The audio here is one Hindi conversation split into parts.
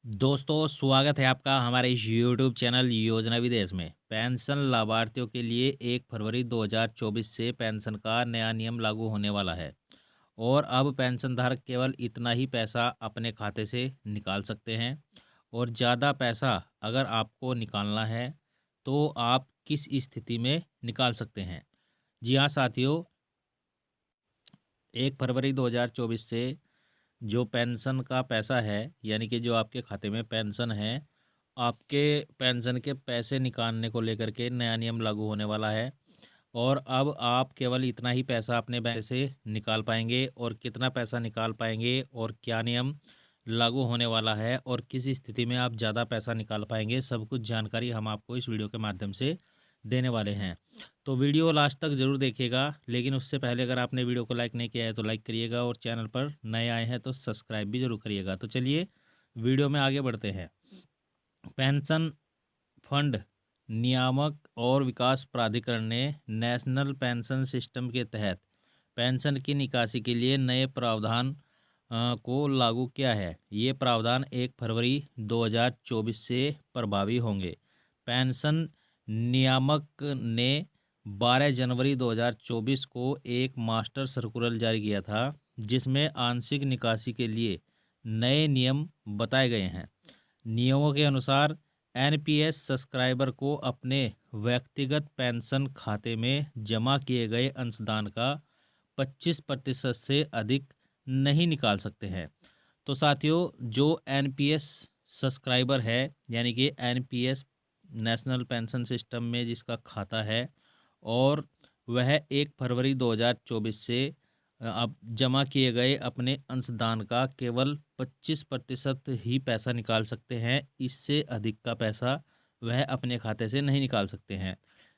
दोस्तों स्वागत है आपका हमारे इस यूट्यूब चैनल योजना विदेश में। पेंशन लाभार्थियों के लिए 1 फरवरी 2024 से पेंशन का नया नियम लागू होने वाला है और अब पेंशन धारक केवल इतना ही पैसा अपने खाते से निकाल सकते हैं और ज़्यादा पैसा अगर आपको निकालना है तो आप किस स्थिति में निकाल सकते हैं। जी हाँ साथियों, 1 फरवरी 2024 से जो पेंशन का पैसा है यानी कि जो आपके खाते में पेंशन है, आपके पेंशन के पैसे निकालने को लेकर के नया नियम लागू होने वाला है और अब आप केवल इतना ही पैसा अपने बैंक से निकाल पाएंगे और कितना पैसा निकाल पाएंगे और क्या नियम लागू होने वाला है और किस स्थिति में आप ज़्यादा पैसा निकाल पाएंगे, सब कुछ जानकारी हम आपको इस वीडियो के माध्यम से देने वाले हैं। तो वीडियो लास्ट तक ज़रूर देखिएगा, लेकिन उससे पहले अगर आपने वीडियो को लाइक नहीं किया है तो लाइक करिएगा और चैनल पर नए आए हैं तो सब्सक्राइब भी ज़रूर करिएगा। तो चलिए वीडियो में आगे बढ़ते हैं। पेंशन फंड नियामक और विकास प्राधिकरण ने नेशनल पेंशन सिस्टम के तहत पेंशन की निकासी के लिए नए प्रावधान को लागू किया है। ये प्रावधान 1 फरवरी 2024 से प्रभावी होंगे। पेंशन नियामक ने 12 जनवरी 2024 को एक मास्टर सर्कुलर जारी किया था जिसमें आंशिक निकासी के लिए नए नियम बताए गए हैं। नियमों के अनुसार एनपीएस सब्सक्राइबर को अपने व्यक्तिगत पेंशन खाते में जमा किए गए अंशदान का 25% से अधिक नहीं निकाल सकते हैं। तो साथियों, जो एनपीएस सब्सक्राइबर है यानी कि एनपीएस नेशनल पेंशन सिस्टम में जिसका खाता है और वह 1 फरवरी 2024 से अब जमा किए गए अपने अंशदान का केवल 25% ही पैसा निकाल सकते हैं। इससे अधिक का पैसा वह अपने खाते से नहीं निकाल सकते हैं।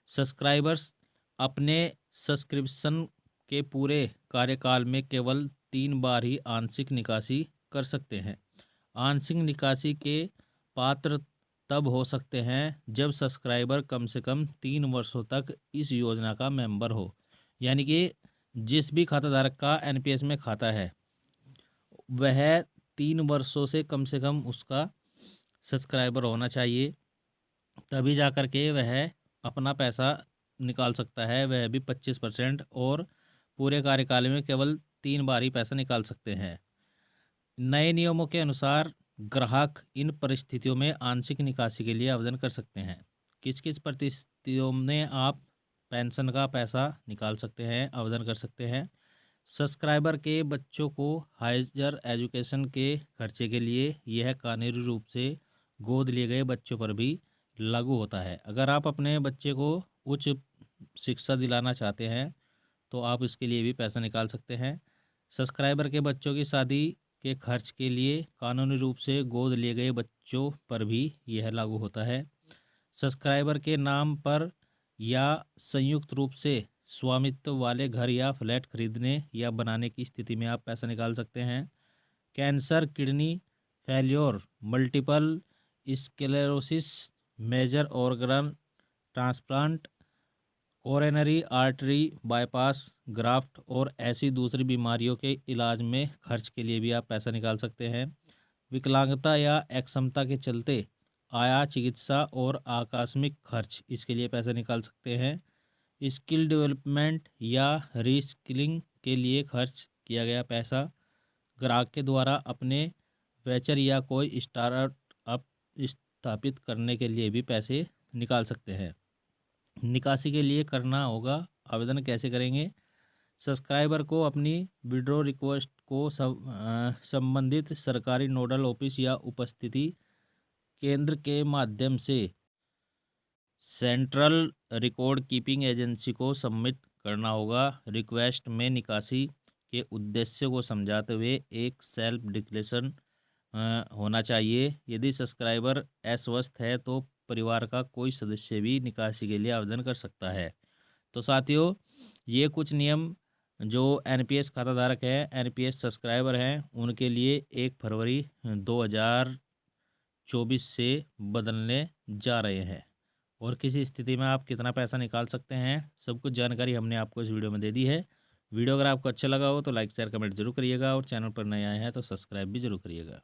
सब्सक्राइबर्स अपने सब्सक्रिप्शन के पूरे कार्यकाल में केवल 3 बार ही आंशिक निकासी कर सकते हैं। आंशिक निकासी के पात्र तब हो सकते हैं जब सब्सक्राइबर कम से कम 3 वर्षों तक इस योजना का मेंबर हो। यानी कि जिस भी खाताधारक का एनपीएस में खाता है वह 3 वर्षों से कम उसका सब्सक्राइबर होना चाहिए, तभी जा कर के वह अपना पैसा निकाल सकता है, वह भी 25% और पूरे कार्यकाल में केवल 3 बार ही पैसा निकाल सकते हैं। नए नियमों के अनुसार ग्राहक इन परिस्थितियों में आंशिक निकासी के लिए आवेदन कर सकते हैं। किस किस परिस्थितियों में आप पेंशन का पैसा निकाल सकते हैं, आवेदन कर सकते हैं? सब्सक्राइबर के बच्चों को हायर एजुकेशन के खर्चे के लिए यह कानूनी रूप से गोद लिए गए बच्चों पर भी लागू होता है। अगर आप अपने बच्चे को उच्च शिक्षा दिलाना चाहते हैं तो आप इसके लिए भी पैसा निकाल सकते हैं। सब्सक्राइबर के बच्चों की शादी के खर्च के लिए कानूनी रूप से गोद लिए गए बच्चों पर भी यह लागू होता है। सब्सक्राइबर के नाम पर या संयुक्त रूप से स्वामित्व वाले घर या फ्लैट खरीदने या बनाने की स्थिति में आप पैसा निकाल सकते हैं। Cancer, kidney failure, multiple sclerosis, major organ transplant, coronary artery bypass graft और ऐसी दूसरी बीमारियों के इलाज में खर्च के लिए भी आप पैसा निकाल सकते हैं। विकलांगता या अक्षमता के चलते आया चिकित्सा और आकस्मिक खर्च, इसके लिए पैसा निकाल सकते हैं। स्किल डेवलपमेंट या रीस्किलिंग के लिए खर्च किया गया पैसा, ग्राहक के द्वारा अपने वेंचर या कोई स्टार्टअप स्थापित करने के लिए भी पैसे निकाल सकते हैं। निकासी के लिए करना होगा, आवेदन कैसे करेंगे? सब्सक्राइबर को अपनी विड्रॉ रिक्वेस्ट को संबंधित सरकारी नोडल ऑफिस या उपस्थिति केंद्र के माध्यम से सेंट्रल रिकॉर्ड कीपिंग एजेंसी को सबमिट करना होगा। रिक्वेस्ट में निकासी के उद्देश्य को समझाते हुए एक सेल्फ डिक्लेरेशन होना चाहिए। यदि सब्सक्राइबर अस्वस्थ है तो परिवार का कोई सदस्य भी निकासी के लिए आवेदन कर सकता है। तो साथियों, ये कुछ नियम जो एनपीएस खाताधारक हैं, एनपीएस सब्सक्राइबर हैं, उनके लिए 1 फरवरी 2024 से बदलने जा रहे हैं और किसी स्थिति में आप कितना पैसा निकाल सकते हैं, सब कुछ जानकारी हमने आपको इस वीडियो में दे दी है। वीडियो अगर आपको अच्छा लगा हो तो लाइक शेयर कमेंट जरूर करिएगा और चैनल पर नए आए हैं तो सब्सक्राइब भी जरूर करिएगा।